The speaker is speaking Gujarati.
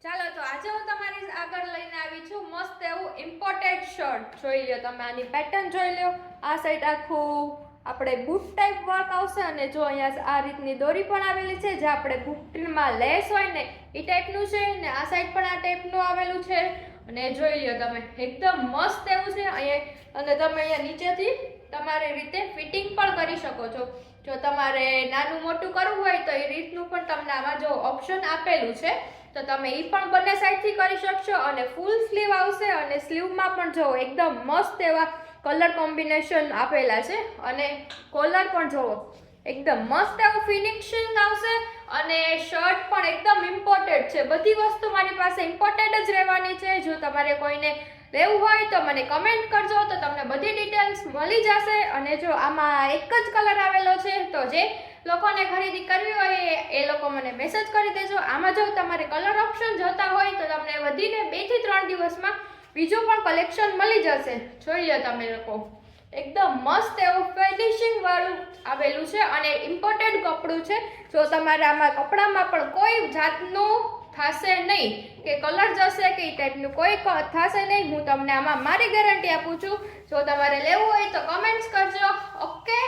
ચાલો તો આજે હું તમારી આગળ લઈને આવી છું મસ્ત એવું ઇમ્પોર્ટેડ શર્ટ. જોઈ લો તમે, આની પેટર્ન જોઈ લો. આ સાઈડ આખું આપણે બૂટ ટાઈપ વર્ક આવશે અને જો અહીંયા આ રીતની દોરી પણ આવેલી છે, જે આપણે બૂટમાં લેસ હોય ને એ ટાઈપનું છે. ને આ સાઈડ પણ આ ટાઈપનું આવેલું છે અને જોઈ લો તમે, એકદમ મસ્ત એવું છે અહીંયા. અને તમે અહીંયા નીચેથી તમારી રીતે ફિટિંગ પણ કરી શકો છો. જો તમારે નાનું મોટું કરવું હોય તો એ રીતનું પણ તમને આમાં જો ઓપ્શન આપેલું છે, તો તમે એ પણ બંને સાઈડથી કરી શકશો. અને ફૂલ સ્લીવ આવશે અને સ્લીવમાં પણ જો એકદમ મસ્ત એવા કલર કોમ્બિનેશન આપેલા છે અને કોલર પણ જોવો એકદમ મસ્ત એવું ફિનિશિંગ આવશે. અને શર્ટ પણ એકદમ ઇમ્પોર્ટેડ છે. બધી વસ્તુ મારી પાસે ઇમ્પોર્ટેડ જ રહેવાની છે. જો તમારે કોઈને લેવું હોય તો મને કમેન્ટ કરજો, તો તમને બધી ડિટેલ્સ મળી જશે. અને જો આમાં એક જ કલર આવેલો છે, તો જે લોકોને ખરીદી કરવી હોય એ લોકો મને મેસેજ કરી દેજો. આમાં જો તમારે કલર ઓપ્શન જોતા હોય તો તમને વધીને 2 થી 3 દિવસમાં બીજું પણ કલેક્શન મળી જશે. જોઈ લો તમે લોકો, એકદમ મસ્ત એવું ફિનિશિંગ વાળું આવેલું છે અને ઇમ્પોર્ટેડ કપડું છે. જો તમારે આમાં કપડામાં પણ કોઈ જાતનું થશે નહીં કે કલર જશે કે એ ટાઈપનું કોઈ થશે નહીં. હું તમને આમાં મારી ગેરંટી આપું છું. જો તમારે લેવું હોય તો કમેન્ટ્સ કરજો. ઓકે.